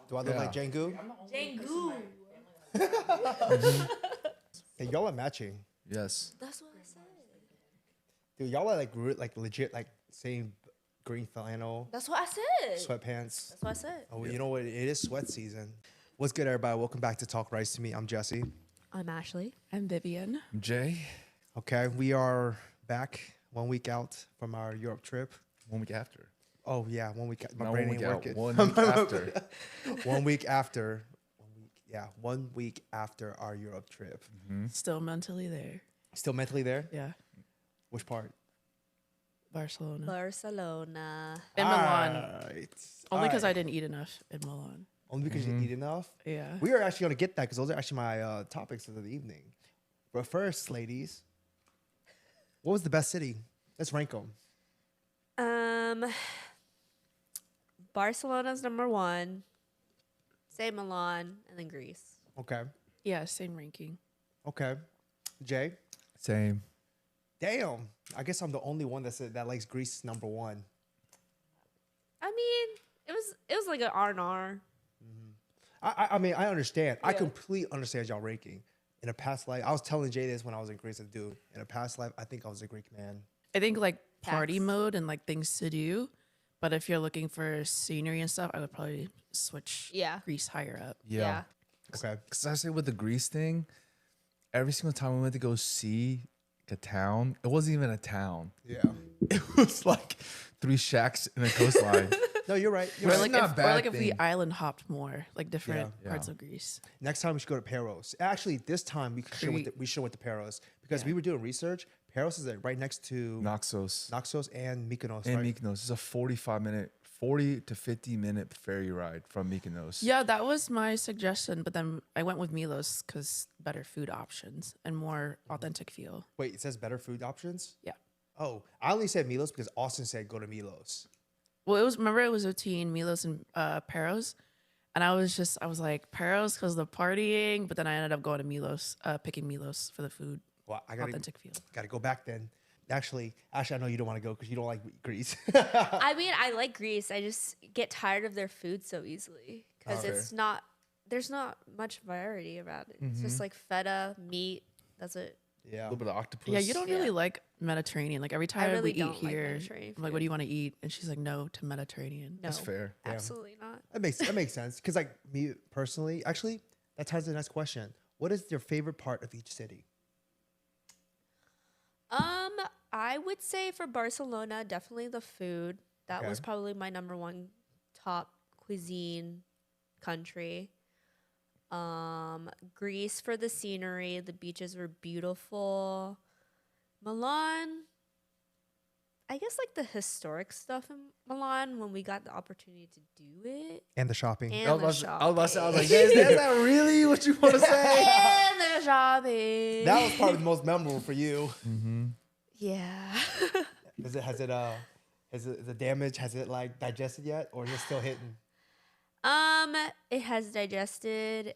Do I look like Django? Jangu. Hey, y'all are matching. Yes. That's what I said. Dude, y'all are like legit like same green flannel, That's what I said. sweatpants. That's what I said. Oh, you know what? It is sweat season. What's good, everybody? Welcome back to Talk Rice to Me. I'm Jesse. I'm Ashley. I'm Vivian. Jay, Okay, we are back 1 week out from our Europe trip. 1 week after. Oh yeah, 1 week. My Not brain 1 ain't week out, working. 1 week after. 1 week after. 1 week. Yeah, 1 week after our Europe trip. Still mentally there. Still mentally there? Yeah. Which part? Barcelona. Barcelona. In Milan. Alright. Only because I Alright. didn't eat enough in Milan. Only because you eat enough. Yeah. We are actually going to get that because those are actually my topics of the evening. But first, ladies, what was the best city? Let's rank them. Barcelona's number one. Say Milan, and then Greece. Okay. Yeah, same ranking. Okay. Jay? Same. Damn. I guess I'm the only one that likes Greece number one. I mean, it was like an R&R. I mean, I understand. I Yeah. completely understand y'all ranking. In a past life, I was telling Jay this when I was in Greece. Dude, in a past life, I think I was a Greek man. I think like party Tax. mode and like things to do. But if you're looking for scenery and stuff, I would probably switch Yeah. Greece higher up. Yeah. Okay. Because I say with the Greece thing, every single time we went to go see a town, it wasn't even a town. Yeah. It was like 3 shacks in a coastline. No, you're right. You're Or right. like, not a if, or bad like if we thing. island hopped more, like different Yeah. parts Yeah. of Greece. Next time we should go to Paros. Actually, this time we should went to Paros because we were doing research. Paros is like right next to Naxos Naxos and Mykonos. and right? Mykonos. It's a 40 to 50-minute ferry ride from Mykonos. Yeah, that was my suggestion. But then I went with Milos because better food options and more authentic feel. Wait, it says better food options? Yeah. Oh, I only said Milos because Austin said go to Milos. Well, it was between Milos and Peros, and I was like Peros because the partying, but then I ended up going to Milos, picking Milos for the food, Well, I gotta authentic feel. go back then. Actually, I know you don't want to go because you don't like Greece. I mean, I like Greece. I just get tired of their food so easily because there's not much variety about it. It's just like feta, meat. That's it. A Yeah. little bit of octopus. Yeah, you don't really like Mediterranean. Like every time really we eat don't like here, Mediterranean I'm like, food. what do you want to eat? And she's like, no to Mediterranean. No, That's fair. Damn. absolutely not. That makes sense. Because like me personally, actually, that ties to the next question. What is your favorite part of each city? I would say for Barcelona, definitely the food. That was Okay. probably my number one top cuisine country. Greece for the scenery. The beaches were beautiful. Milan, I guess like the historic stuff in Milan when we got the opportunity to do it. And the shopping. And I the was shopping. like, is that really what you want to say? And the shopping. That was probably the most memorable for you. Yeah. Has the damage, has it like digested yet or is it still hitting? It has digested.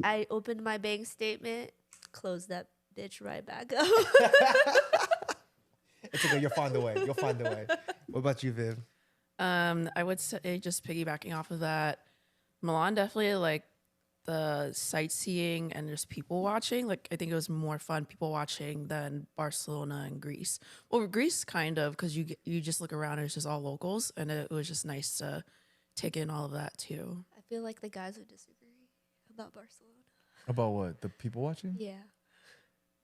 I opened my bank statement, closed that bitch right back up. It's okay. You'll find a way. You'll find a way. What about you, Viv? I would say just piggybacking off of that, Milan definitely like the sightseeing and just people watching. Like I think it was more fun people watching than Barcelona and Greece. Well, Greece kind of because you just look around and it's just all locals, and it was just nice to take in all of that too. I feel like the guys would disagree about Barcelona. About what? The people watching? Yeah.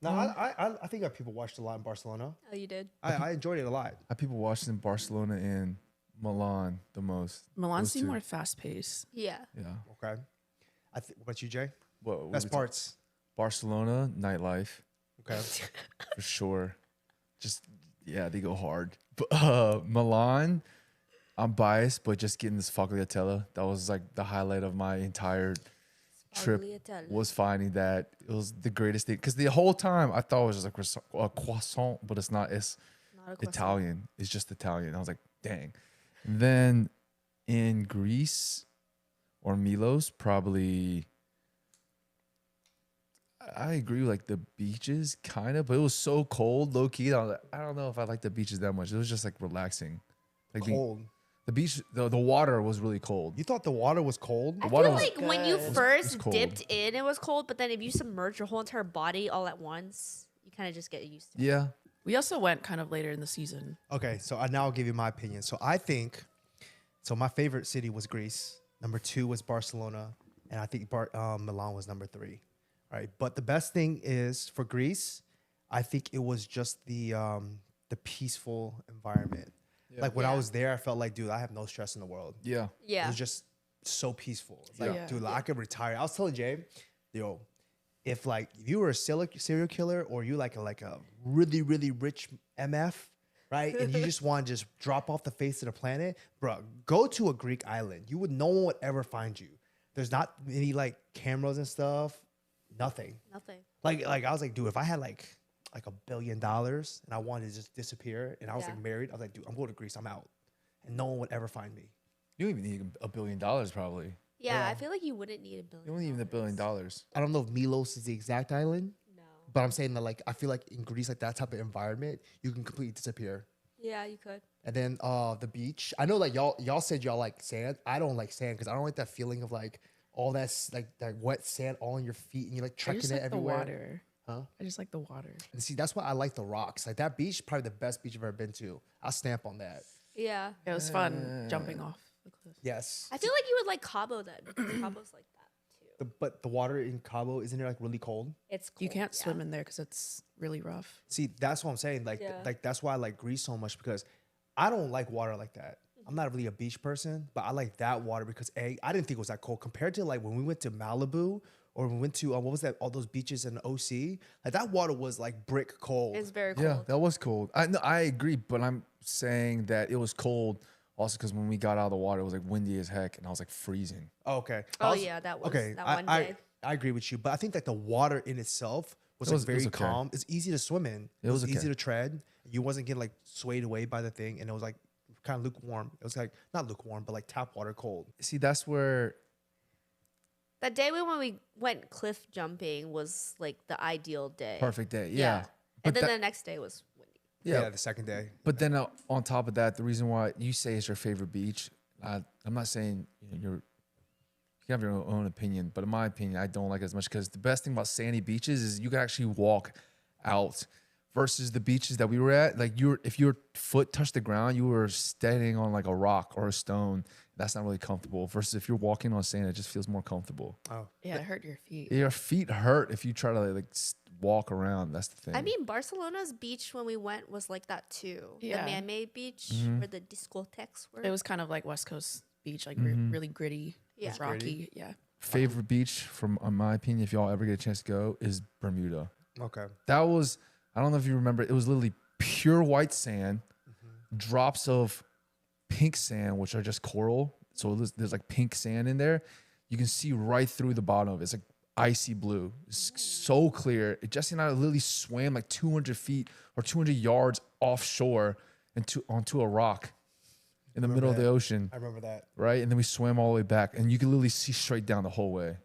No, I think that people watched a lot in Barcelona. Oh, you did? I enjoyed it a lot. I people watched in Barcelona and Milan the most. Milan Those seemed two. more fast paced. Yeah. Yeah. Okay. What about you, Jay? What Best we talk- parts. Barcelona nightlife Okay. for sure. Just yeah, they go hard. But Milan, I'm biased, but just getting this fagliatella, that was like the highlight of my entire trip. Spagliatella. Was finding that it was the greatest thing because the whole time I thought it was just like a croissant, but it's not. It's Not a croissant. Italian. It's just Italian. I was like, dang. And then in Greece or Milos, probably. I agree with like the beaches, kind of, but it was so cold, low key. I don't know if I like the beaches that much. It was just like relaxing, like being- Cold. The beach, the water was really cold. You thought the water was cold? I water feel was like when you good. first cold. dipped in, it was cold, but then if you submerge your whole entire body all at once, you kind of just get used to it. Yeah. We also went kind of later in the season. Okay, so now I'll give you my opinion. So I think, so my favorite city was Greece. Number 2 was Barcelona, and I think Milan was number 3. All right, but the best thing is for Greece, I think it was just the peaceful environment. Like when I Yeah. was there, I felt like, dude, I have no stress in the world. Yeah. It Yeah. was just so peaceful. It's like, Yeah. dude, like, I could retire. I was telling Jay, yo, if you were a serial killer or you like a really, really rich MF, right? And you just want to just drop off the face of the planet, bro, go to a Greek island. No one would ever find you. There's not any like cameras and stuff. Nothing. Nothing. Like I was like, dude, if I had like $1 billion and I wanted to just disappear and I was Yeah. like married, I was like, dude, I'm going to Greece. I'm out. And no one would ever find me. You don't even need $1 billion probably. Yeah, Yeah. I feel like you wouldn't need $1 billion. You don't even need $1 billion. I don't know if Milos is the exact island, No. but I'm saying that like I feel like in Greece, like that type of environment, you can completely disappear. Yeah, you could. And then the beach. I know like y'all said y'all like sand. I don't like sand because I don't like that feeling of like all that wet sand all on your feet and you're like I trekking just it like the everywhere. water. Huh? I just like the water. And see, that's why I like the rocks. Like that beach, probably the best beach I've ever been to. I'll stamp on that. Yeah. It was fun jumping off the cliff. Yes. I feel like you would like Cabo then because Cabo's like that too. But the water in Cabo, isn't it like really cold? It's cold, You can't yeah. swim in there because it's really rough. See, that's what I'm saying. Like, Yeah. like that's why I like Greece so much because I don't like water like that. I'm not really a beach person, but I like that water because I didn't think it was that cold compared to like when we went to Malibu or we went to what was that? All those beaches in the OC. Like that water was like brick cold. It's very cold. Yeah, that was cold. I agree, but I'm saying that it was cold also because when we got out of the water, it was like windy as heck, and I was like freezing. Oh, okay. Oh yeah, that was Okay. that one I day. agree with you, but I think that the water in itself was It like was very okay. calm. It's easy to swim in. It was was okay. easy to tread. You wasn't getting like swayed away by the thing, and it was like kind of lukewarm. It was like not lukewarm, but like tap water cold. See, that's where That day when we went cliff jumping was like the ideal day. perfect day. Yeah. But And then that- the next day was windy. yeah. The second day. But then on top of that, the reason why you say it's your favorite beach, I'm not saying you have your own opinion, but in my opinion, I don't like it as much because the best thing about sandy beaches is you can actually walk out versus the beaches that we were at. Like if your foot touched the ground, you were standing on like a rock or a stone. That's not really comfortable. Versus if you're walking on sand, it just feels more comfortable. Oh, Yeah, it hurt your feet. Your feet hurt if you try to like walk around. That's the thing. I mean, Barcelona's beach when we went was like that too. Yeah. The man-made beach Mm-hmm. where the discotheques were. It was kind of like West Coast beach, like really gritty, Yeah. rocky. Gritty? Yeah. favorite beach, from in my opinion, if y'all ever get a chance to go, is Bermuda. okay. That was, I don't know if you remember, it was literally pure white sand, drops of pink sand, which are just coral. So there's like pink sand in there. You can see right through the bottom of it. It's like icy blue. It's so clear. Jesse and I literally swam like 200 feet or 200 yards offshore onto a rock in the middle of the ocean, I remember that. right? And then we swam all the way back, and you can literally see straight down the whole way.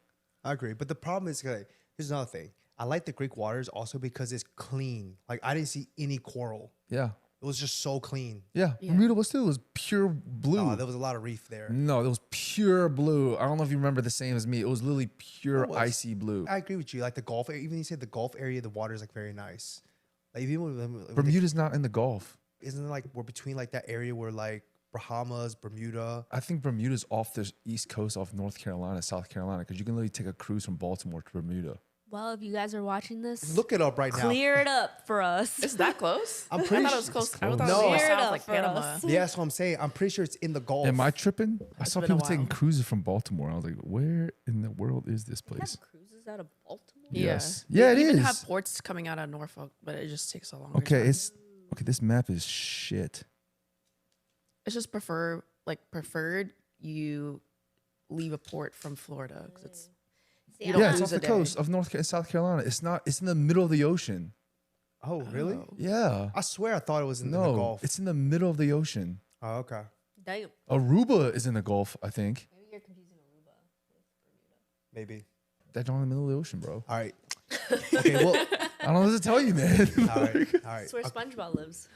I agree. But the problem is, okay, here's another thing. I like the Greek waters also because it's clean. Like I didn't see any coral. Yeah. It was just so clean. Yeah. Yeah. Bermuda was too. It was pure blue. There was a lot of reef there. No, it was pure blue. I don't know if you remember the same as me. It was literally pure It was. icy blue. I agree with you. Like the Gulf, even you said the Gulf area, the water is like very nice. Like even when Bermuda's not in the Gulf. isn't it like we're between like that area where like Bahamas, Bermuda. I think Bermuda's off the east coast of North Carolina, South Carolina, because you can literally take a cruise from Baltimore to Bermuda. Well, if you guys are watching this, Look it up right now. clear it up for us. Is that close? I'm I pretty thought it was sure- close. it's I thought close. it No. was Clear it south, up like for Panama. us. Yeah, that's what I'm saying. I'm pretty sure it's in the Gulf. Am I tripping? I It's saw been a people taking while. cruises from Baltimore. I was like, where in the world is this They place? have cruises out of Baltimore. Yeah. Yes. Yeah, it They even is. have ports coming out of Norfolk, but it just takes a long Okay, time. this map is shit. It's just preferred you leave a port from Florida because it's See, You I'm Yeah, not- it's lose off the a day. coast of South Carolina. It's not. It's in the middle of the ocean. Oh, really? Oh. Yeah. I swear I thought it was in the No, Gulf. it's in the middle of the ocean. Oh, okay. Damn. Aruba is in the Gulf, I think. Maybe you're confusing Aruba with Bermuda. Maybe. That's not in the middle of the ocean, bro. All right. Okay, well, I don't know what to tell you, man. all right. All right. That's where SpongeBob lives.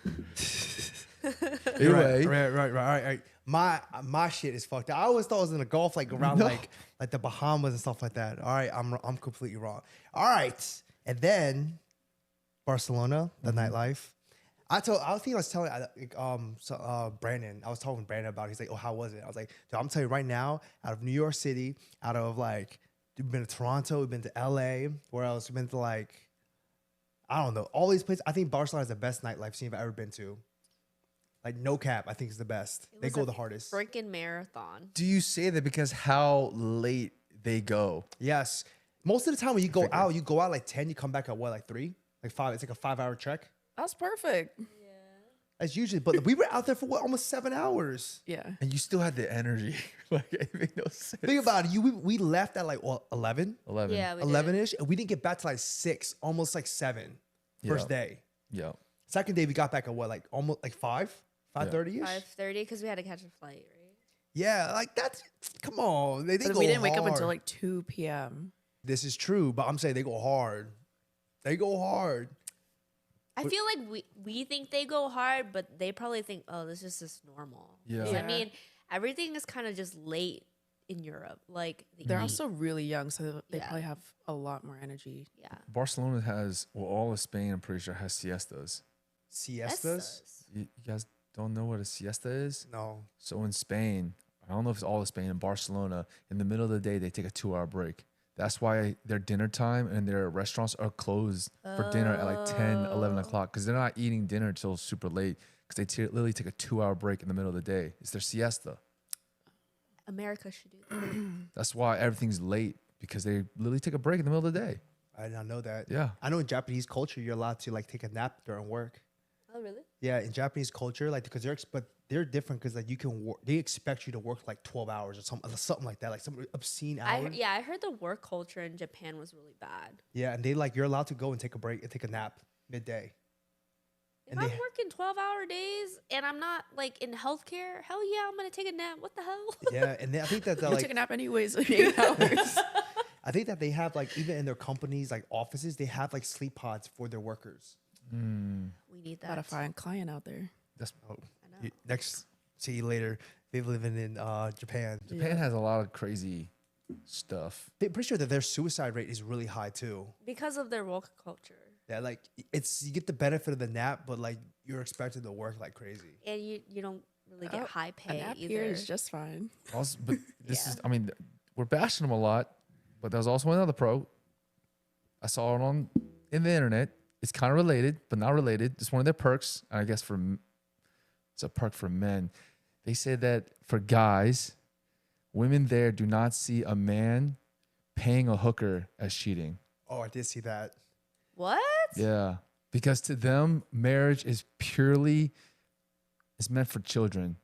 You're right, Anyway, right. My shit is fucked up. I always thought it was in the Gulf, like around like the Bahamas and stuff like that. All right, I'm completely wrong. All right, and then Barcelona, the nightlife. I think I was telling Brandon. I was talking to Brandon about it. He's like, "Oh, how was it?" I was like, "Dude, I'm telling you right now, out of New York City, out of like, we've been to Toronto, we've been to LA, where else? We've been to like, I don't know, all these places. I think Barcelona is the best nightlife scene I've ever been to. Like, no cap, I think it's the best. It They was go a the hardest. Freaking marathon. do you say that because how late they go? Yes, most of the time when you go out like 10, you come back at what, like 3, like 5. It's like a 5-hour trek. That's perfect. That's usually, but we were out there for what, almost 7 hours. Yeah. And you still had the energy. Like, it made no sense. Think about it. We left at like 11, 11. Yeah, we 11-ish, and we didn't get back to like 6, almost like 7. First Yeah. day. Yeah. Second day we got back at what, like almost like 5:30 ish. 5:30 because we had to catch a flight, right? Yeah, like that's, come on. They But go we didn't wake up hard. until like 2 p.m. This is true, but I'm saying they go hard. They go hard. I feel like we think they go hard, but they probably think, oh, this is just normal. Yeah. 'Cause, Yeah. I mean, everything is kind of just late in Europe. Like They're eat. also really young, so they Yeah. probably have a lot more energy. yeah. Barcelona has, well, all of Spain, I'm pretty sure, has siestas. Siestas? Estes. You guys don't know what a siesta is? No. So in Spain, I don't know if it's all of Spain, in Barcelona, in the middle of the day, they take a 2-hour break. That's why their dinner time and their restaurants are closed for dinner at like 10, 11 o'clock, because they're not eating dinner until super late, because they literally take a 2-hour break in the middle of the day. It's their siesta. America should do that. That's why everything's late, because they literally take a break in the middle of the day. I did not know that. Yeah. I know in Japanese culture, you're allowed to like take a nap during work. Oh, really? Yeah, in Japanese culture, like because they're different because like you can work. They expect you to work like 12 hours or something like that, like some obscene hours. I heard the work culture in Japan was really bad. Yeah, and they like you're allowed to go and take a break and take a nap midday. If And I'm they- working 12-hour days and I'm not like in healthcare, hell yeah, I'm gonna take a nap. What the hell? Yeah, and I think that You like take a nap anyways, like 8 hours. I think that they have like even in their companies like offices they have like sleep pods for their workers. We need Got a that. fine client out there. That's I know. Next, see you later. They're living in Japan. Japan has a lot of crazy stuff. They're pretty sure that their suicide rate is really high too. Because of their work culture. Yeah, like it's you get the benefit of the nap, but like you're expected to work like crazy. And you don't really get Oh, high A pay nap either. here is just fine. Also, but this Yeah. is, I mean, we're bashing them a lot, but there's also another pro. I saw it in the internet. It's kind of related, but not related. Just one of their perks. And I guess it's a perk for men. They said that for guys, women there do not see a man paying a hooker as cheating. Oh, I did see that. What? Yeah, because to them, marriage is meant for children.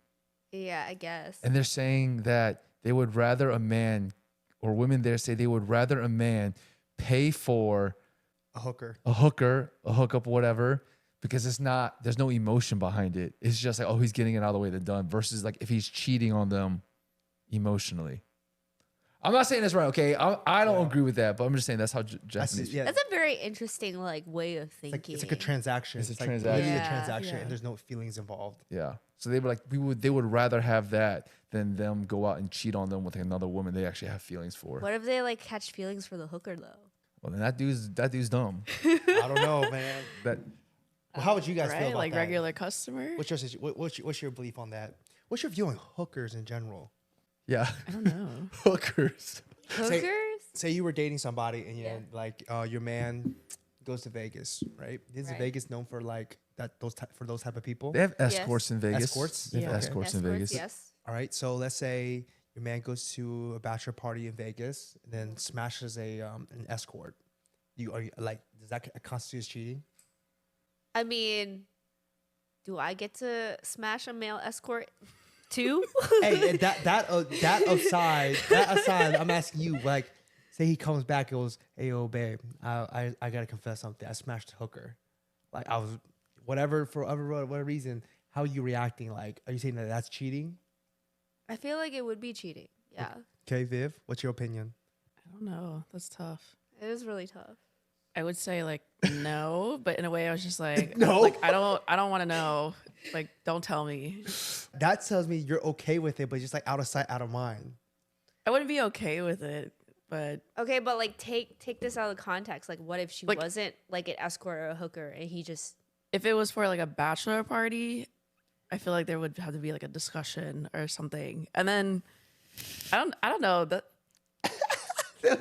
Yeah, I guess. And they're saying that they would rather a man, or women there say they would rather a man pay for A hooker. a hooker, a hookup, whatever, because there's no emotion behind it. It's just like, oh, he's getting it out of the way, they're done, versus like if he's cheating on them emotionally. I'm not saying that's right, okay? I don't agree with that, but I'm just saying that's how Japanese. Yeah, That's a very interesting like way of thinking. it's like a transaction. It's a like transaction. literally Yeah. a transaction, Yeah. and there's no feelings involved. Yeah. So they were like, they would rather have that than them go out and cheat on them with another woman they actually have feelings for. What if they like catch feelings for the hooker though? Well, then that dude's dumb. I don't know, man. That Well, how would you guys feel Right? about Like that? regular customer. What's your belief on that? What's your view on hookers in general? yeah, I don't know. hookers. Hookers? Say you were dating somebody and Yeah. like your man goes to Vegas, right? Is Right. Vegas known for like that for those type of people? They have escorts in Vegas. Escorts? They have Yeah. escorts in Vegas. Yes. All right, so let's say your man goes to a bachelor party in Vegas and then smashes an escort. Are you like, does that constitute as cheating? I mean, do I get to smash a male escort too? Hey, and that aside, I'm asking you, like, say he comes back and goes, "Hey, yo, babe, I gotta confess something. I smashed a hooker. Like, I was whatever for whatever reason. How are you reacting? Like, are you saying that that's cheating? I feel like it would be cheating. Yeah. Okay, Viv, what's your opinion? I don't know. That's tough. It is really tough. I would say like no, but in a way I was just like, No? like I don't want to know. Like, don't tell me. That tells me you're okay with it, but just like out of sight, out of mind. I wouldn't be okay with it, but Okay, but like take this out of context. Like, what if she Like- wasn't like an escort or a hooker, and he just if it was for like a bachelor party, I feel like there would have to be like a discussion or something. And then I don't know that.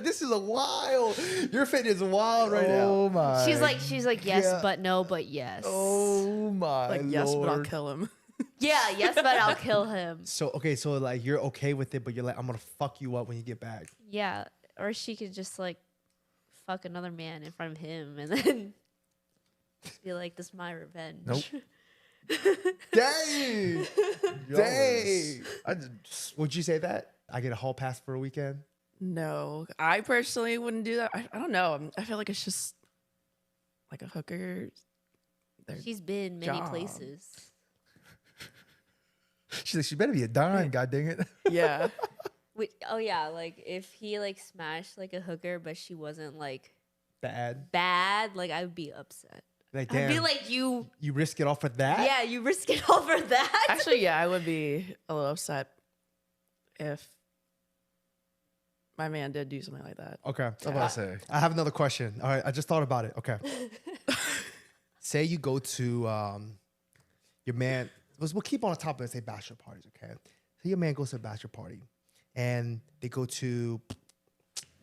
This is a wild. Your fit is wild right Oh now. my. she's like yes, yeah. but no, but yes. Oh my. Like, yes, but I'll Lord. kill him. Yeah, yes, but I'll kill him. So okay, so like you're okay with it, but you're like, I'm gonna fuck you up when you get back. Yeah, or she could just like fuck another man in front of him, and then be like, "This is my revenge." Nope. Dang, Yo, dang. I just, Would you say that? I get a hall pass for a weekend. No, I personally wouldn't do that. I don't know. I feel like it's just like a hooker. She's been many Job. places. she's like, she better be a dime. God dang it. Yeah. Wait, oh yeah, like if he like smashed like a hooker, but she wasn't like Bad. bad, like I would be upset. Like I'd damn, be like, you, you risk it all for that? yeah, you risk it all for that. Actually, yeah, I would be a little upset if my man did do something like that. Okay. That's what I say. I have another question. All right, I just thought about it. Okay. Say you go to your man. We'll keep on the topic and say bachelor parties. Okay. So your man goes to a bachelor party, and they go to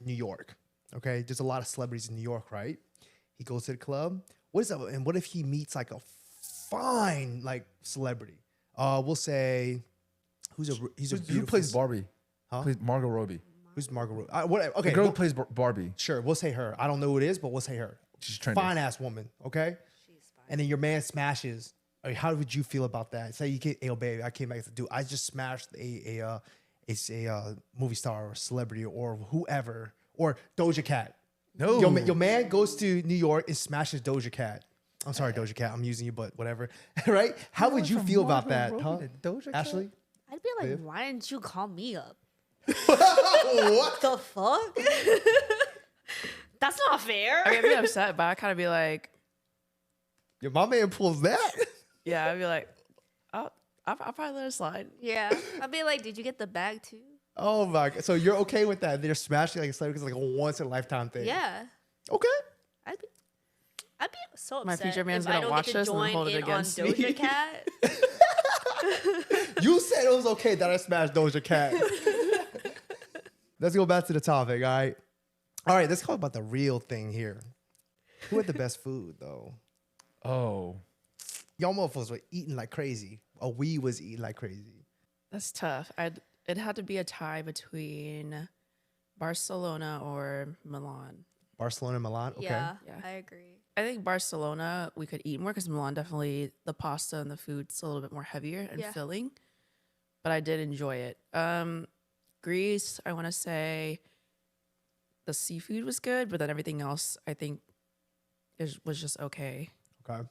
New York. Okay. There's a lot of celebrities in New York, right? He goes to the club. What is that? And what if he meets like a fine like celebrity? We'll say he's a Who beautiful. plays Barbie? Huh? Plays Margot Robbie. Who's Margot Robbie? Whatever. Okay. The girl we'll- who plays Barbie. Sure, we'll say her. I don't know who it is, but we'll say her. She's trendy. Fine ass woman, okay? She's fine. And then your man smashes. I mean, how would you feel about that? Say you get, hey, babe, I came back to do. I just smashed a movie star or celebrity or whoever or Doja Cat. No. Your man goes to New York and smashes Doja Cat. I'm sorry, Doja Cat. I'm using you, but whatever. Right? How would you feel about that, huh? Doja Cat? Ashley? I'd be like, Babe? why didn't you call me up? What? The fuck? That's not fair. I mean, I'd be upset, but I'd kind of be like, Yeah, my man pulls that. yeah, I'd be like, I'll probably let it slide. Yeah, I'd be like, did you get the bag too? Oh my God. So you're okay with that? They're smashing like a celebrity because it's like a once in a lifetime thing. Yeah, Okay. I'd be so upset. My future man's if I gonna don't watch get to this and then join hold it in against on me. Doja Cat. You said it was okay that I smashed Doja Cat. Let's go back to the topic, all right? All right, let's talk about the real thing here. Who had the best food, though? Oh. Y'all motherfuckers were eating like crazy. Or we was eating like crazy. That's tough. It had to be a tie between Barcelona or Milan. Barcelona and Milan? Okay. Yeah, Yeah. I agree. I think Barcelona we could eat more because Milan definitely the pasta and the food's a little bit more heavier and Yeah. filling. But I did enjoy it. Greece, I want to say the seafood was good, but then everything else I think was just okay. Okay.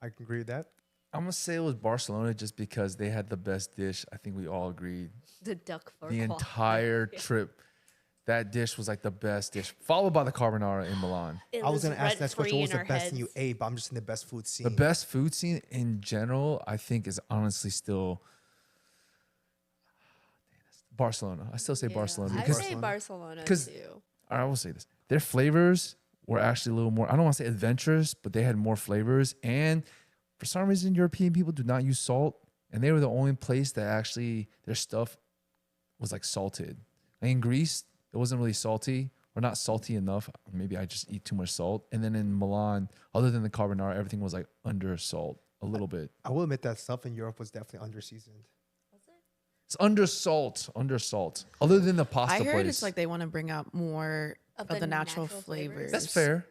I can agree with that. I'm going to say it was Barcelona just because they had the best dish. I think we all agreed. The duck for The entire trip. That dish was like the best dish, followed by the carbonara in Milan. I was going to ask next question. What was the best thing you ate? But I'm just in the best food scene. The best food scene in general, I think, is honestly still Barcelona. I still say Barcelona I because say Barcelona 'cause- too. I will say this: their flavors were actually a little more. I don't want to say adventurous, but they had more flavors. And for some reason, European people do not use salt, and they were the only place that actually their stuff was like salted. Like in Greece, it wasn't really salty or not salty enough. Maybe I just eat too much salt. And then in Milan, other than the carbonara, everything was like under salt a little bit. I will admit that stuff in Europe was definitely under-seasoned. It's under salt. Other than the pasta I heard place. it's like they want to bring out more Of of the the natural natural flavors. flavors. That's fair.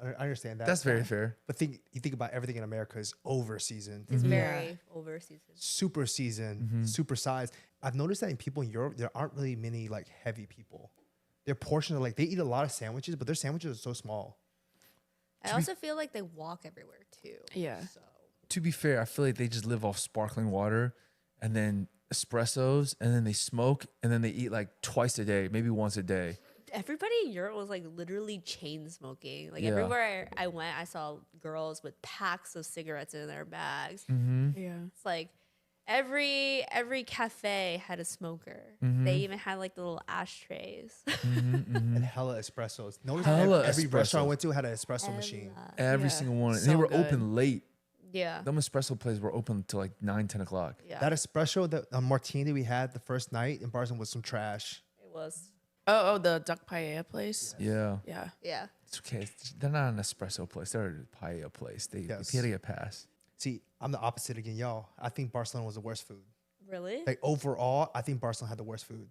I understand that. That's very fair. But you think about everything in America is over-seasoned. It's Yeah. very over-seasoned. Super seasoned, super sized. I've noticed that in people in Europe, there aren't really many like heavy people. Their portions are like they eat a lot of sandwiches, but their sandwiches are so small. I also feel like they walk everywhere too. Yeah. So To be fair, I feel like they just live off sparkling water and then espressos and then they smoke and then they eat like twice a day, maybe once a day. everybody in Europe was like literally chain smoking. Like Yeah. everywhere I went, I saw girls with packs of cigarettes in their bags. Mm-hmm. Yeah. It's like every cafe had a smoker. Mhm. They even had like the little ashtrays. And hella espressos. Notice Hella every espresso. restaurant I went to had an espresso machine. Every Yeah, single one. And so they were good. open late. Yeah. Them espresso places were open till like 9, 10 o'clock. Yeah. That espresso, the martini we had the first night in Barcelona was some trash. It was. Oh, the duck paella place. Yeah. Yeah. Yeah. It's okay. They're not an espresso place. They're a paella place. They Yes. gotta get a pass. See, I'm the opposite again, y'all. I think Barcelona was the worst food. Really? Like overall, I think Barcelona had the worst food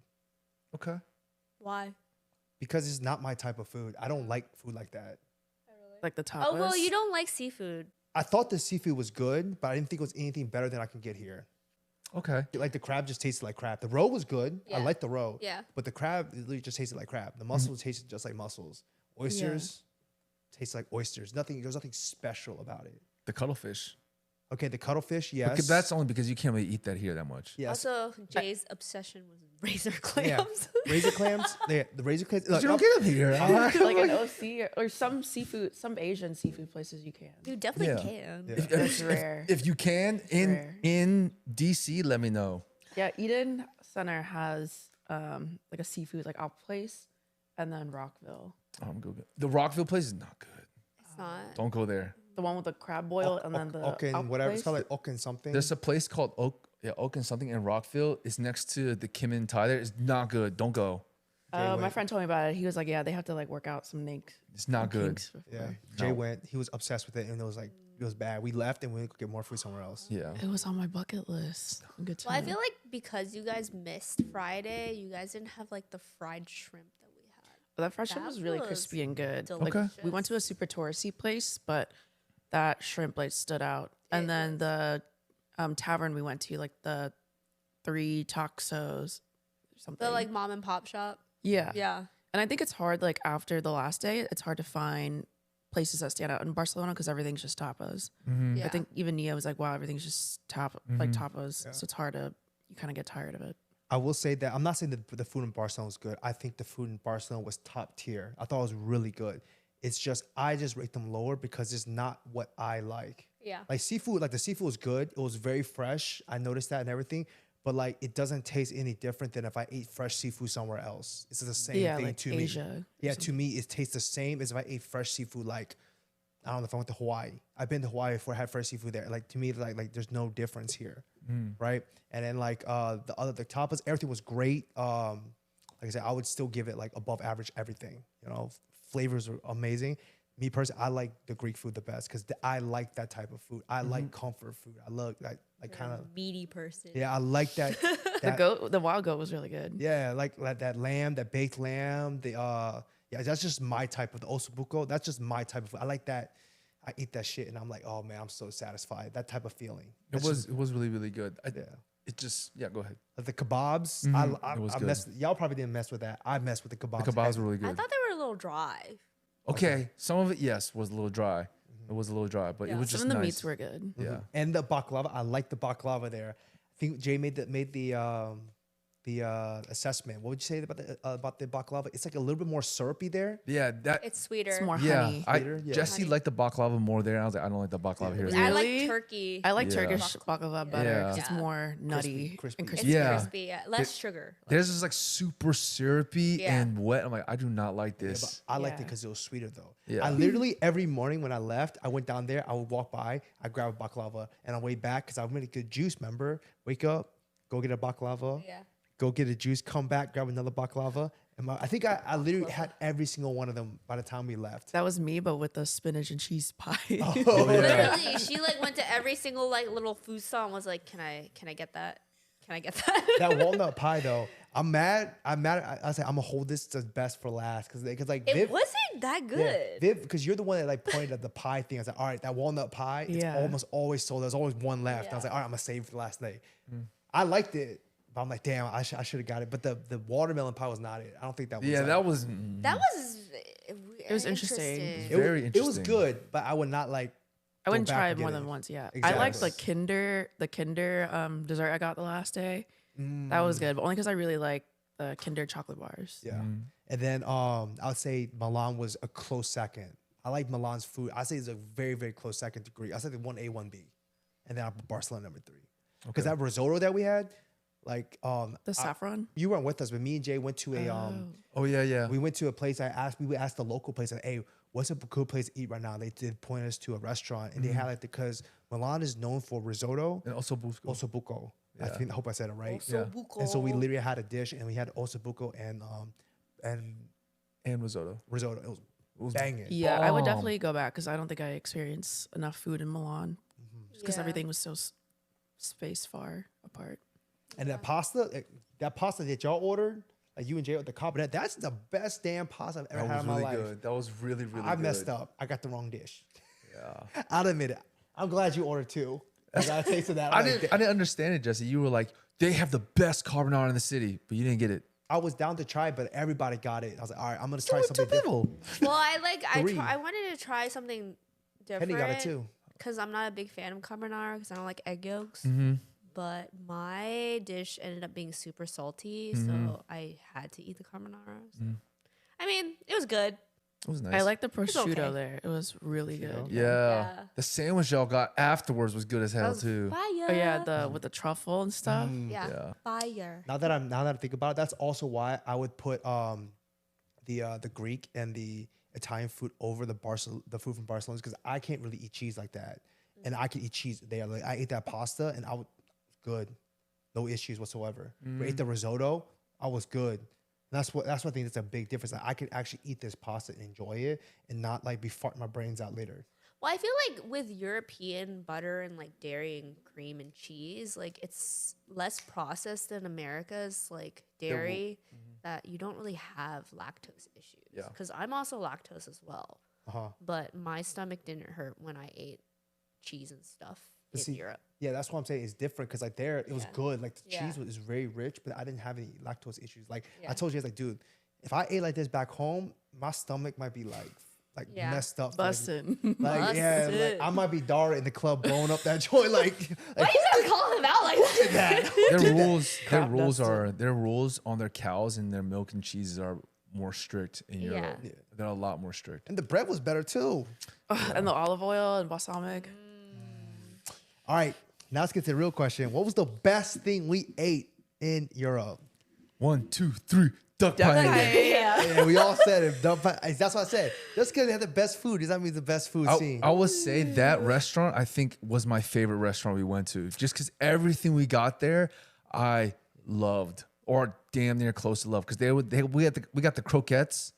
Okay. Why? because it's not my type of food. I don't like food like that. Like the tapas. Oh well, you don't like seafood. I thought the seafood was good, but I didn't think it was anything better than I can get here. Okay. Like the crab just tasted like crab. The roe was good. I Yeah. liked the roe. Yeah. But the crab it literally just tasted like crab. The mussels tasted just like mussels. Oysters taste like oysters. There's nothing special about it. The cuttlefish. Okay, the cuttlefish, yes. Because that's only because you can't really eat that here that much. yes. Also, Jay's obsession was razor Yeah. clams. Razor clams. Yeah, the razor clams. Look, You don't get them here. like an OC or some seafood, some Asian seafood places you can. You definitely Yeah. can. Yeah. That's rare. If you can rare. in DC, let me know. Yeah, Eden Center has like a seafood like op place, and then Rockville, I'm good. The Rockville place is not good. It's not. Don't go there. the one with the crab boil, and then the Oaken, op whatever. It's place. called like Oaken something. There's a place called Oak and something in Rockville. It's next to the Kim and Thai there. It's not good. Don't go. My went. friend told me about it. He was like, "Yeah, they have to like work out some kinks." It's not good. kinks Yeah. before. Jay No. went. He was obsessed with it, and it was like it was bad. We left and we went to get more food somewhere else. Yeah. It was on my bucket list. Good Well, I time. feel like because you guys missed Friday, you guys didn't have like the fried shrimp that we had. But that fresh shrimp that was really was crispy and good. delicious. Like we went to a super touristy place, but that shrimp like stood out. And It then the tavern we went to, like the Three Toxos, or something. The like mom and pop shop. yeah. Yeah. And I think it's hard, like after the last day, it's hard to find places that stand out in Barcelona because everything's just tapas. Mm-hmm. Yeah. I think even Nia was like, "Wow, everything's just like tapas." Yeah. So it's hard to you kind of get tired of it. I will say that I'm not saying that the food in Barcelona was good. I think the food in Barcelona was top tier. I thought it was really good. It's just I just rate them lower because it's not what I like. Yeah. Like seafood, like the seafood was good. It was very fresh. I noticed that and everything. But like it doesn't taste any different than if I ate fresh seafood somewhere else. It's the same Yeah, thing like to Asia. me. Yeah, to me it tastes the same as if I ate fresh seafood. Like I don't know if I went to Hawaii. I've been to Hawaii before I had fresh seafood there. Like to me, like there's no difference here, right? And then like the tapas, everything was great. Like I said, I would still give it like above average everything. You know, flavors are amazing. Me personally, I like the Greek food the best because I like that type of food. I like comfort food. I love like kind of meaty person. yeah. I like that. The wild goat was really good. Yeah, like that lamb, that baked lamb. Yeah, that's just my type of the osobuco. That's just my type of food. I like that. I eat that shit and I'm like, oh man, I'm so satisfied. That type of feeling. It was really, really good. Yeah. It just, go ahead. Like the kebabs. It was I good. messed. Y'all probably didn't mess with that. I messed with the kebabs. The kebabs heavy. were really I good. thought they were a little dry. Okay. Some of it, yes, was a little dry. It was a little dry, but it Yeah. was Some just of the nice. meats were good. Yeah. And the baklava. I like the baklava there. I think Jay made the assessment. What would you say about the baklava? It's like a little bit more syrupy there. Yeah, that. It's sweeter. It's more Yeah, honey. Sweeter, yeah. Jesse liked the baklava more there. And I was like, I don't like the baklava here. I like Really? turkey. I like Yeah. Turkish baklava better because Yeah. it's more nutty crispy. and It's crispy. Yeah. crispy. Yeah. Less sugar. Theirs is like super syrupy Yeah. and wet. I'm like, I do not like Yeah, this. but I liked it Yeah. because it was sweeter though. Yeah. I literally every morning when I left, I went down there. I would walk by, I grab a baklava, and on the way back because I made a good juice. Remember, wake up, go get a baklava, Yeah. go get a juice, come back, grab another baklava. And I think I literally had every single one of them by the time we left. That was me, but with the spinach and cheese pie. Oh, yeah. Literally, she like went to every single like little food stall and was like, "Can I get that? Can I get that?" That walnut pie though, I'm mad. I was like, I'm gonna hold this to best for last because like It Viv, wasn't that good. Viv, because you're the one that like pointed at the pie thing. I was like, all right, that walnut pie, it's Yeah. almost always sold. There's always one left. I was like, all right, I'm gonna save it for the last night. I liked it, but I'm like, damn, I should have got it. But the watermelon pie was not it. I don't think that was. Yeah, that was. That was. It was interesting. it, very It was interesting. good, but I would not like. I wouldn't go back try and it more get than it. once. Yeah, I like Exactly. the Kinder dessert I got the last day. That was good, but only because I really like the Kinder chocolate bars. Yeah. And then I would say Milan was a close second. I like Milan's food. I say it's a very, very close second to Greece. I say the 1A, 1B. And then I put Barcelona number 3. Because that risotto that we had, like The saffron. you weren't with us, but me and Jay went to a Oh yeah. we went to a place. We would ask the local place, like, hey, what's a good place to eat right now? They did point us to a restaurant, and they had like because Milan is known for risotto, And also Busco. ossobuco. I hope I said it right. Yeah. And so we literally had a dish, and we had ossobuco and And risotto. risotto. It was banging. Yeah, I would Bomb. definitely go back because I don't think I experienced enough food in Milan because Yeah. everything was so spaced far apart. And that pasta that y'all ordered, like you and Jay with the carbonate, that's the best damn pasta I've ever That had was in my really life. good. That was really good. I messed up. I got the wrong dish. Yeah. I'll admit it. I'm glad you ordered 2. I got a taste of that. I I'm like, didn't understand it, Jesse. You were like, they have the best carbonara in the city, but you didn't get it. I was down to try, but everybody got it. I was like, all right, I'm gonna try something Two different. people. Well, Three. I wanted to try something different. Penny got it too. Because I'm not a big fan of carbonara because I don't like egg yolks. Mm-hmm. But my dish ended up being super salty, Mm-hmm. so I had to eat the carbonara. So. I mean, it was good. It was nice. I like the prosciutto okay. there. It was really good. Yeah. Yeah. The sandwich y'all got afterwards was good as That hell was too. fire. Oh yeah, the with the truffle and stuff. Yeah. Yeah. Fire. Now that I think about it, that's also why I would put the Greek and the Italian food over the food from Barcelona because I can't really eat cheese like that, and I can eat cheese there. Like I ate that pasta and I was good, no issues whatsoever. But I ate the risotto, I was good. And that's what I think that's a big difference. Like, I can actually eat this pasta and enjoy it, and not like be farting my brains out later. Well, I feel like with European butter and like dairy and cream and cheese, like it's less processed than America's like dairy that you don't really have lactose issues. Yeah. Because I'm also lactose as well. But my stomach didn't hurt when I ate cheese and stuff in see, Europe. Yeah, that's what I'm saying. It's different because like there, it was good. Like the Yeah. cheese was very rich, but I didn't have any lactose issues. Like Yeah. I told you, I was like, dude, if I ate like this back home, my stomach might be like Yeah. messed up. Bussin'. Like yeah, like Busted. I might be Dara in the club blowing up that joint. Like Why you gotta call him out like that? Their rules on their cows and their milk and cheeses are more strict in Europe. Yeah. They're a lot more strict. and the bread was better too. And the olive oil and balsamic. All right, now let's get to the real question. What was the best thing we ate in Europe? 1, 2, 3. Duck pie. Yeah. Yeah, we all said it. That's what I said. Just because they had the best food, does that mean the best food scene? I would say that restaurant I think was my favorite restaurant we went to, just because everything we got there I loved, or damn near close to love, because we got the croquettes.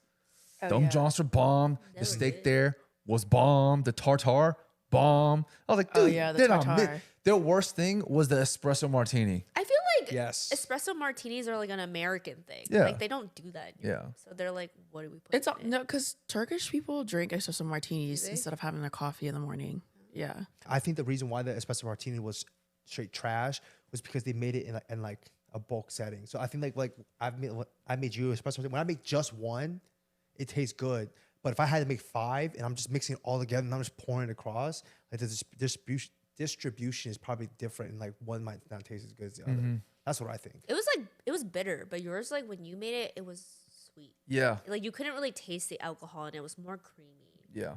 Them Johns were bomb. The steak there was bomb. The tartare bomb. I was like, dude, Oh, yeah, the tartare. their worst thing was the espresso martini. I feel like Yes. espresso martinis are like an American thing. Yeah. Like they don't do that. In Europe. So they're like, what do we put? It's in it? no, because Turkish people drink espresso martinis Do they? instead of having a coffee in the morning. Yeah. I think the reason why the espresso martini was straight trash was because they made it in like a bulk setting. So I think like I made you espresso martini. When I make just one, it tastes good. But if I had to make 5 and I'm just mixing it all together and I'm just pouring it across, like the distribution is probably different, and like one might not taste as good as the other. That's what I think. It was bitter, but yours like when you made it was sweet. Yeah, Like you couldn't really taste the alcohol and it was more creamy. yeah.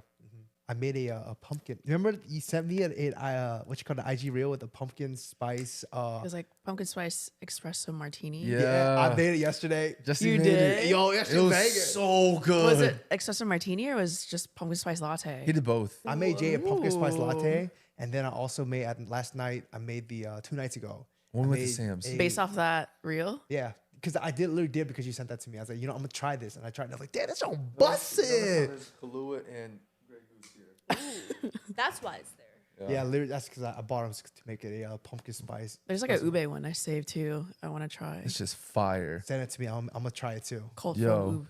I made a pumpkin. Remember you sent me what you call the IG reel with the pumpkin spice. It was like pumpkin spice espresso martini. Yeah. I made it yesterday. Jesse You made did? it. Yo, It yesterday was banging. so good. Was it espresso martini or was just pumpkin spice latte? He did both. I made Jay a pumpkin spice Ooh. latte, and then I also made last night. I made the 2 nights ago. One I with the made Sam's. Based off that reel? Yeah, because I literally did because you sent that to me. I was like, I'm gonna try this, and I tried. And I was like, damn, that's on busted. Kahlua and Grey Goose here. That's why it's there. Yeah, literally, that's because I bought them to make it a pumpkin spice. There's like a ube one I saved too. I want to try. It's just fire. Send it to me. I'm gonna try it too. Cold Yo. foam ube.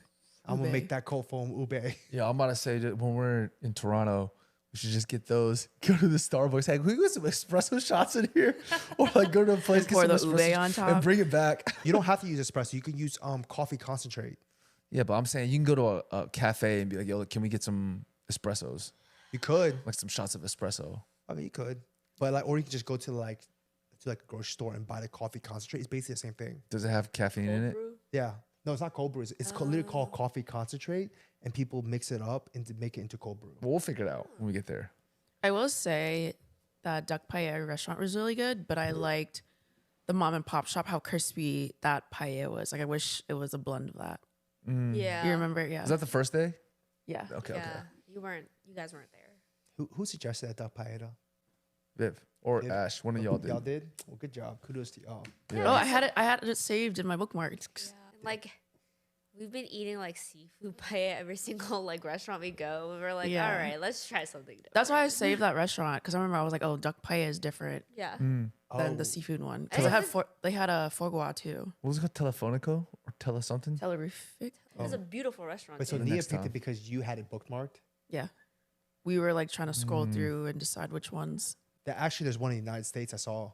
I'm gonna Ube. make that cold foam ube. Yeah, I'm about to say that when we're in Toronto, we should just get those. Go to the Starbucks. Hey, can we get some espresso shots in here? Or like go to a place, And pour get some the ube espresso on and top. bring it back. You don't have to use espresso. You can use coffee concentrate. Yeah, but I'm saying you can go to a cafe and be like, yo, can we get some espressos? You could. Like some shots of espresso. I mean, you could. But like, or you could just go to a grocery store and buy the coffee concentrate. It's basically the same thing. Does it have caffeine in it? Brew. Yeah. No, it's not cold brew. It's literally called coffee concentrate, and people mix it up and to make it into cold brew. We'll figure it out when we get there. I will say that duck paella restaurant was really good, but I liked the mom and pop shop, how crispy that paella was. Like, I wish it was a blend of that. Yeah. You remember? Yeah. Is that the first day? yeah. Okay, Yeah. okay. You guys weren't there. Who suggested that duck paella? Viv or Viv? Ash, one of y'all did. Y'all did? Well, good job. Kudos to y'all. Yeah. Oh, I had it saved in my bookmarks. And, like, we've been eating like seafood paella every single like restaurant we go. We were like, Yeah. all right, let's try something different. That's why I saved that restaurant, because I remember I was like, oh, duck paella is different Yeah. than Oh. the seafood one. And Because it they had a foie gras too. What was it called? Telefonico or Tele something? Telerific. It was a beautiful restaurant. Wait, so too. Nia next picked time. it because you had it bookmarked? Yeah. We were like trying to scroll through and decide which ones. Actually, there's one in the United States I saw.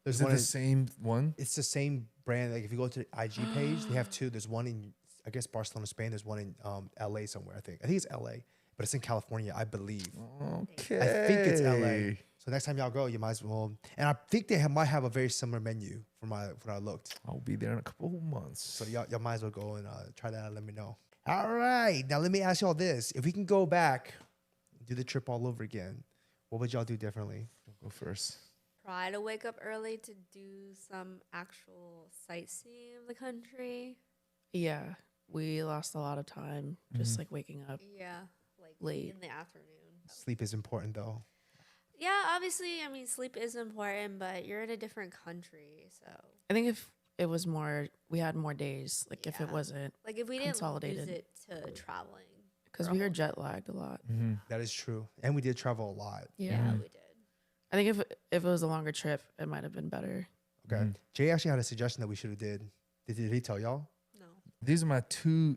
There's Is it one the in- same one? It's the same brand. Like if you go to the IG page, they have two. There's one in, I guess, Barcelona, Spain. There's one in LA somewhere. I think it's LA, but it's in California, I believe. Okay. I think it's LA. So next time y'all go, you might as well. And I think they might have a very similar menu from what I looked. I'll be there in a couple of months. So y'all might as well go and try that out. Let me know. All right, now let me ask y'all this: if we can go back, do the trip all over again, what would y'all do differently? Go first. Try to wake up early to do some actual sightseeing of the country. Yeah. We lost a lot of time just like waking up. Yeah. Like Late. in the afternoon. Sleep is important, though. Yeah, obviously, I mean, sleep is important, but you're in a different country, so I think if it was more, we had more days. Like if it Yeah. wasn't, like if we didn't use Consolidated. it to traveling, because for a we were whole- jet lagged a lot. That is true, and we did travel a lot. yeah, we did. I think if it was a longer trip, it might have been better. Okay, Jay actually had a suggestion that we should have did. Did he tell y'all? No. These are my two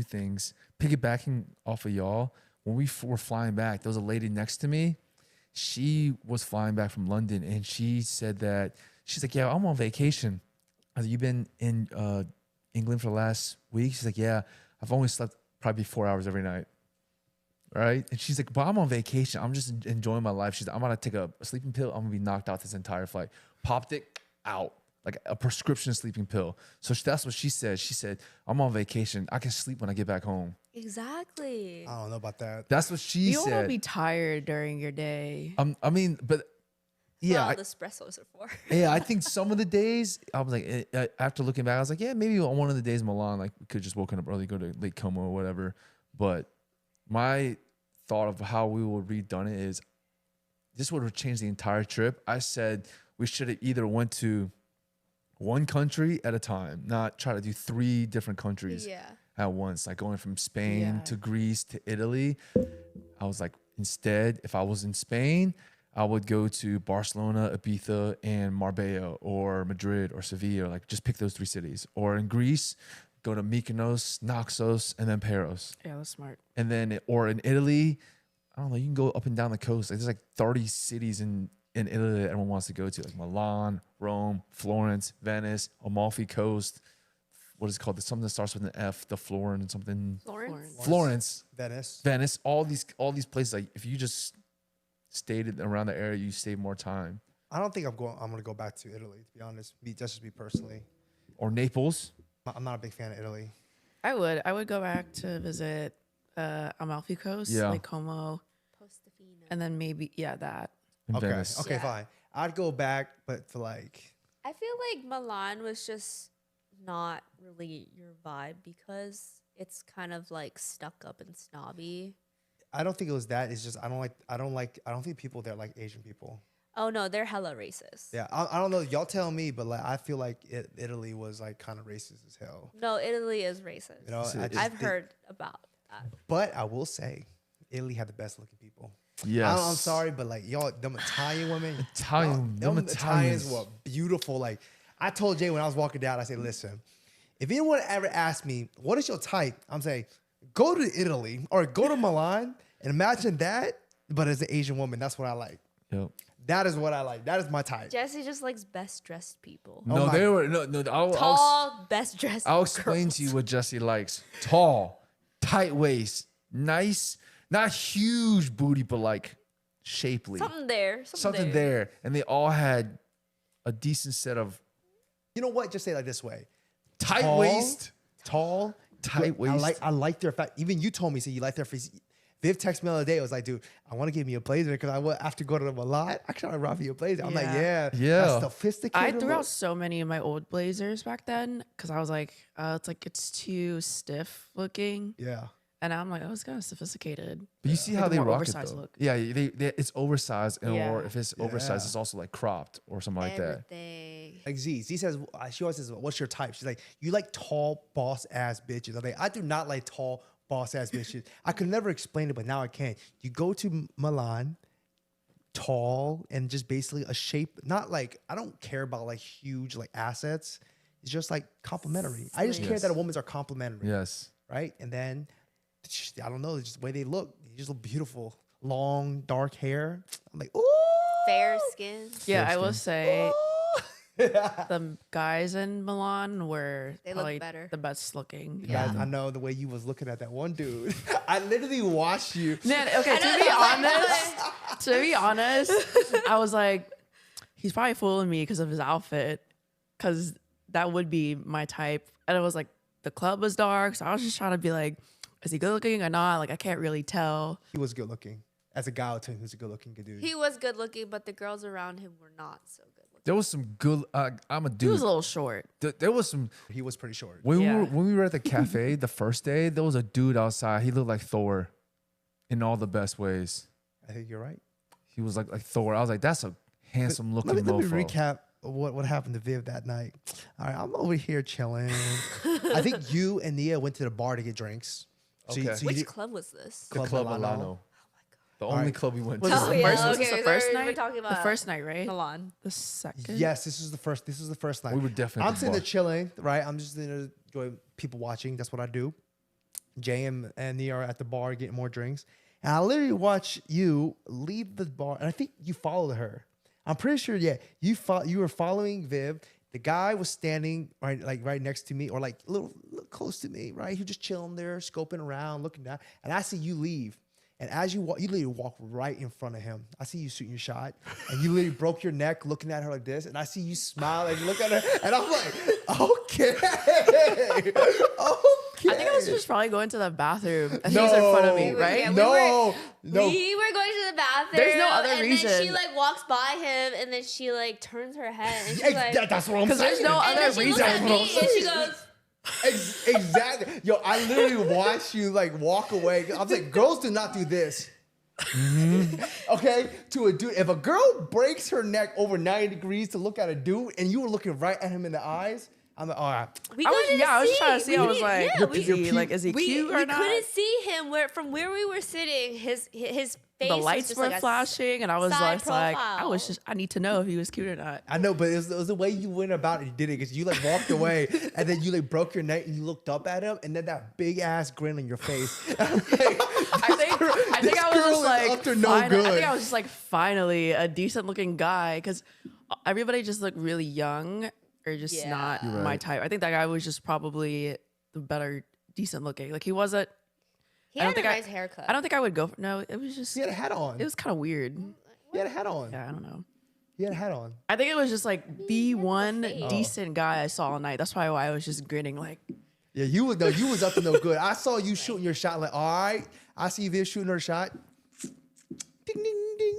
things. Piggybacking off of y'all, when we were flying back, there was a lady next to me. She was flying back from London, and she said that she's like, "Yeah, I'm on vacation." I was like, "You been in England for the last week?" She's like, "Yeah, I've only slept probably 4 hours every night." Right? And she's like, "But I'm on vacation. I'm just enjoying my life." She's like, "I'm gonna take a sleeping pill. I'm gonna be knocked out this entire flight." Popped it out. Like a prescription sleeping pill. So that's what she said. She said, "I'm on vacation. I can sleep when I get back home." Exactly. I don't know about that. That's what she You want to said. be tired during your day. I mean, but yeah, Well, the espressos are for. yeah. I think some of the days I was like, after looking back, I was like, yeah, maybe on one of the days in Milan, like we could just woken up early, go to Lake Como or whatever. But my thought of how we would redone it is, this would have changed the entire trip. I said we should have either went to one country at a time, not try to do 3 different countries Yeah. at once, like going from Spain Yeah. to Greece to Italy. I was like, instead, if I was in Spain, I would go to Barcelona, Ibiza, and Marbella, or Madrid, or Sevilla. Like, just pick those 3 cities. Or in Greece, go to Mykonos, Naxos, and then Paros. Yeah, that's smart. And then, or in Italy, I don't know, you can go up and down the coast. Like, there's like 30 cities in Italy that everyone wants to go to, like Milan, Rome, Florence, Venice, Amalfi Coast. What is it called? There's something that starts with an F, the Florin and something. Florence. Florence, Venice. Venice, all these places. Like, if you just stayed around the area, you save more time. I don't think I'm gonna go back to Italy. To be honest, just me personally. Or Naples. I'm not a big fan of Italy. I would go back to visit Amalfi Coast, Yeah. like Como, Postafino. and then maybe that. In Okay, Venice. okay, Yeah. fine. I'd go back, but for like, I feel like Milan was just not really your vibe because it's kind of like stuck up and snobby. I don't think it was that. It's just I don't think people there like Asian people. Oh no, they're hella racist. Yeah, I don't know. Y'all tell me, but like I feel like Italy was like kind of racist as hell. No, Italy is racist. You know, So I just I've think- heard about that. But I will say, Italy had the best looking people. Yes. I'm sorry, but like y'all, them Italian women, Italian- y'all- them them Italians Italians. were beautiful. Like I told Jay when I was walking down, I said, listen, if anyone ever asks me what is your type, I'm saying go to Italy or go to Milan and imagine that, but as an Asian woman, that's what I like. Yep. That is what I like. That is my type. Jesse just likes best dressed people. No, my- they were no. Tall, best dressed. I'll explain to you what Jesse likes. Tall, tight waist, nice, not huge booty, but like shapely. Something there. Something there. And they all had a decent set of You know what? Just say it like this way. Tight tall, waist. tall, Tight good. waist. I like their fact. Even you told me, so you like their face. Viv texted me the other day. I was like, dude, I want to give me a blazer because I will have to go to the Milan. Actually, I rob you a blazer. I'm like, Yeah. Yeah. that's sophisticated. I threw look. out so many of my old blazers back then because I was like, it's too stiff looking. Yeah. And I'm like, oh, it's kind of sophisticated. But you see Like how a they more rock it oversized though. look. Yeah, it's oversized, and Yeah. or if it's oversized, Yeah. it's also like cropped or something like that. Everything. Like Z says, she always says, what's your type? She's like, you like tall, boss ass bitches. I'm like, I do not like tall, boss ass bitches. I could never explain it, but now I can. You go to Milan, tall, and just basically a shape, not like, I don't care about like huge like assets. It's just like complimentary. I just care Yes. that a woman's are complimentary. Yes. Right? And then, I don't know, just the way they look. They just look beautiful. Long, dark hair. I'm like, ooh. Fair skin. Yeah, I will Interesting. say the guys in Milan were They look probably better. the best looking. Yeah. Guys, I know the way you was looking at that one dude. I literally watched you. Man, okay, to be honest, I was like, he's probably fooling me because of his outfit, because that would be my type. And it was like the club was dark, so I was just trying to be like, is he good looking or not? Like I can't really tell. He was good looking. As a guy, I'll tell you who's a good looking dude. He was good looking, but the girls around him were not so good looking. There was some good. I'm a He dude. was a little short. There was some He was pretty short. when Yeah. we were at the cafe the first day. There was a dude outside. He looked like Thor, in all the best ways. I think you're right. He was like Thor. I was like, that's a handsome looking Let me mofo. recap what happened to Viv that night. All right, I'm over here chilling. I think you and Nia went to the bar to get drinks. So Okay. you Which did- club was this? The Club Milano. Milano. The All only right. club we went Was to. this Oh, the yeah, first? Was okay, this the so first we're night? talking The about first night, right? Milan. The second. Yes, this was the first. This was the first night. We were definitely. I'm at the sitting there bar. chilling, right? I'm just gonna enjoy people watching. That's what I do. Jay and Nia are at the bar getting more drinks, and I literally watch you leave the bar, and I think you followed her. I'm pretty sure, yeah, you were following Viv. The guy was standing right next to me, or like a little close to me, right? He was just chilling there, scoping around, looking down, and I see you leave. And as you walk, you literally walk right in front of him. I see you shooting your shot, and you literally broke your neck looking at her like this. And I see you smile and you look at her, and I'm like, okay, okay. I think I was just probably going to the bathroom, and he was in front of me, No. right? Yeah, no. We were going to the bathroom. There's no other and then she reason. like walks by him, and then she like turns her head, and she's Ex- like, that's what I'm saying. Because there's no and then other she looks reason. at me, and she goes, Exactly. Yo, I literally watched you like walk away. I was like, girls do not do this. Okay, to a dude. If a girl breaks her neck over 90 degrees to look at a dude, and you were looking right at him in the eyes, I'm like, all right. we I was, couldn't yeah, I was see. trying to see. We I was didn't- like, yeah, is he cute or we not? couldn't see him from where we were sitting. His face. The was lights just were like a flashing, and I was side just like, profile. I need to know if he was cute or not. I know, but it was the way you went about it. You did it because you like walked away, and then you like broke your neck, and you looked up at him, and then that big ass grin on your face. I'm like, I think I was girl just is like, up to no I good. think I was just like, finally, a decent looking guy, because everybody just looked really young or just Yeah. not You're my right. type. I think that guy was just probably the better, decent looking. Like he wasn't. He I don't had a think I- nice haircut. I don't think I would go. No, it was just. he had a hat on. It was kind of weird. He had a hat on. Yeah, I don't know. He had a hat on. I think it was just like the one face. decent guy I saw all night. That's probably why I was just grinning. Like, Yeah, you was up to no good. I saw you shooting your shot. Like, all right, I see Viv shooting her shot. Ding ding ding.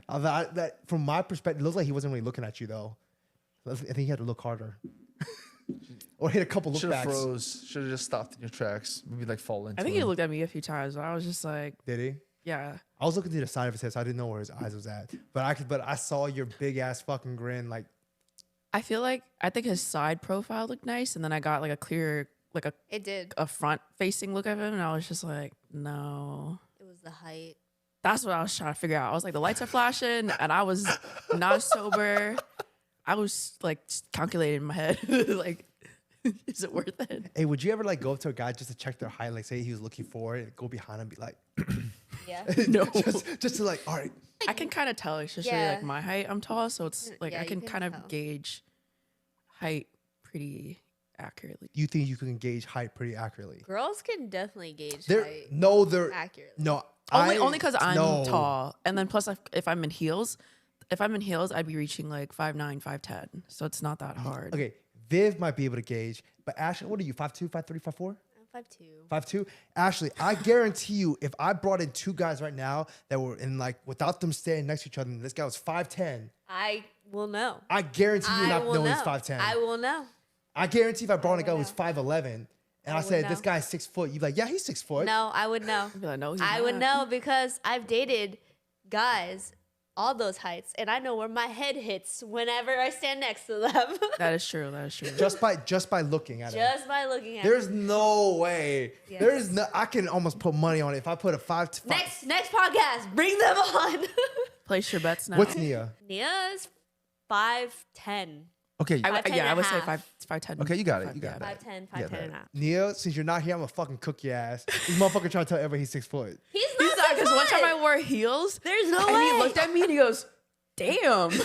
That from my perspective, it looks like he wasn't really looking at you though. I think he had to look harder, or hit a couple look Should have backs. froze. Should have just stopped in your tracks. Maybe like fall into. I think him. he looked at me a few times, but I was just like, Did he? yeah. I was looking to the side of his head, so I didn't know where his eyes was at. But I saw your big ass fucking grin. Like, I think his side profile looked nice, and then I got like a clear, like It did. a front facing look of him, and I was just like, no. It was the height. That's what I was trying to figure out. I was like, the lights are flashing, and I was not sober. I was like calculating in my head, like, is it worth it? hey, would you ever like go up to a guy just to check their height? Like, say he was looking for it, go behind him, and be like, Yeah. No. just to like, all right. I can kind of tell, especially Yeah. like my height. I'm tall, so it's like Yeah, I you can can kind of tell. gauge height pretty accurately. You think you can gauge height pretty accurately? Girls can definitely gauge They're height they're accurately. no. Only because I'm no. tall, and then plus if I'm in heels, I'd be reaching like 5'9", 5'10", so it's not that hard. Okay, Viv might be able to gauge, but Ashley, what are you? 5'2", 5'3", 5'4"? I'm 5'2". 5'2". Ashley, I guarantee you, if I brought in two guys right now that were in like without them standing next to each other, and this guy was 5'10", I will know. I guarantee you I not will know he's know. 5'10". I will know. I guarantee if I brought in a I guy would who's 5'11", and I I would said this know. guy's 6 foot, you'd be like, yeah, he's 6 foot. No, I would know. I'd be like, no, he's I would not. know because I've dated guys all those heights, and I know where my head hits whenever I stand next to them. That is true. That is true. Just by looking at him. Just by looking at There's them. no way. Yes. There's no. I can almost put money on it if I put a 5 to 5. Next podcast, bring them on. Place your bets now. What's Nia? Nia's 5'10". Okay. I 5'10" yeah, I and would a say half. 5'10". Okay, you got it. You got yeah. it. 5'10", Yeah, 5'10 and a half. Nia, since you're not here, I'm gonna fucking cook your ass. This motherfucker trying to tell everybody he's 6 foot. He's He's not not, six because one time foot. I wore heels. There's no and way. he looked at me and he goes, damn. And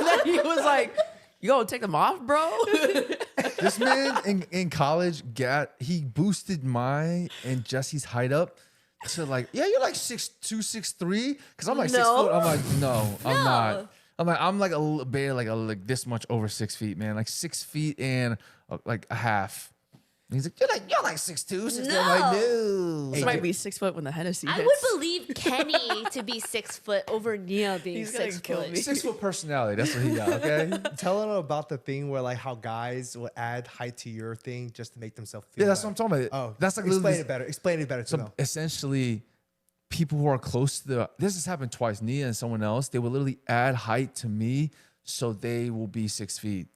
then he was like, you gonna take them off, bro? This man in college he boosted my and Jesse's height up to like, yeah, you're like 6'2", 6'3", because I'm like 6 No. foot. I'm like, no, I'm No. not. I'm like a bare like this much over 6 feet, man, like 6 feet and like a half. And he's like, you're like 6'2", 6'3". I'm like, no. This might be 6 foot when the Hennessy I hits. would believe Kenny to be 6 foot over Nia being He's gonna 6 kill foot. me. 6 foot personality. That's what he got. Okay. Tell them about the thing where like how guys will add height to your thing just to make themselves feel. Yeah, that's better. what I'm talking about. Oh, That's like explain literally it better. Explain it better to So them. essentially, people who are close to this has happened twice. Nia and someone else, they will literally add height to me so they will be 6 feet.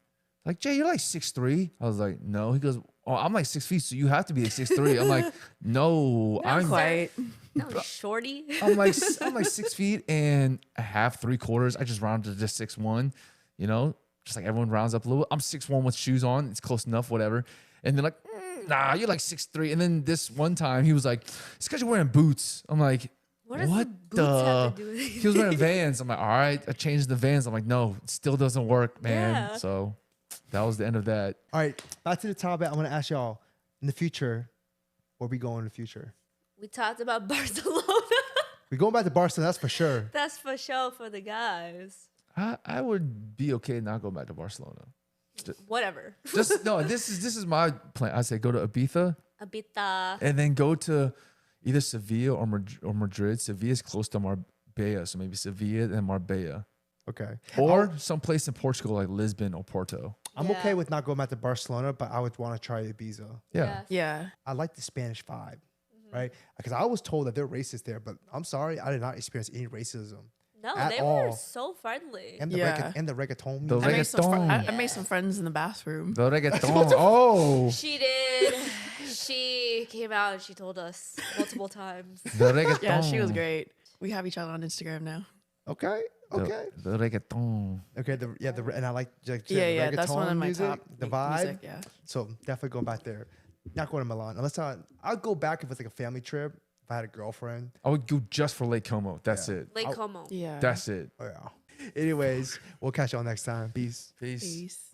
Like, Jay, you're like 6'3". I was like, no. He goes, oh, I'm like 6 feet, so you have to be like 6'3". I'm like, no, Not I'm quite. No, shorty. I'm like 6 feet and a half, 3/4. I just rounded to just 6'1", you know, just like everyone rounds up a little. I'm 6'1" with shoes on. It's close enough, whatever. And they're like, nah, you're like 6'3". And then this one time he was like, it's because you're wearing boots. I'm like, What does what the boots have to do with He was wearing Vans. I'm like, all right, I changed the Vans. I'm like, no, it still doesn't work, man. Yeah. So that was the end of that. All right, back to the topic. I want to ask y'all in the future, where we going in the future? We talked about Barcelona. We going back to Barcelona, that's for sure. That's for sure for the guys. I would be okay not going back to Barcelona. Whatever. Just no, this is my plan. I say go to Ibiza Abita. and then go to either Sevilla or Madrid. Sevilla is close to Marbella, so maybe Sevilla and Marbella. Okay. Or someplace in Portugal like Lisbon or Porto. I'm Yeah. okay with not going back to Barcelona, but I would want to try Ibiza. Yeah. Yeah. I like the Spanish vibe, right? Because I was told that they're racist there, but I'm sorry, I did not experience any racism. No, At they all. were so friendly. And the Yeah. and the reggaeton The music. I made, some fr- Reggaeton. I made some friends in the bathroom. The reggaeton. Oh, She did. She came out and she told us multiple times. the reggaeton. Yeah, she was great. We have each other on Instagram now. Okay. Okay. The reggaeton. Okay. And I like Yeah, the that's one of my music, top the like, vibe. music, yeah. So definitely going back there. Not going to Milan unless I'll go back if it's like a family trip. If I had a girlfriend. I would go just for Lake Como. That's Yeah. it. Lake Como. Yeah. That's it. Oh yeah. Anyways, we'll catch y'all next time. Peace. Peace. Peace.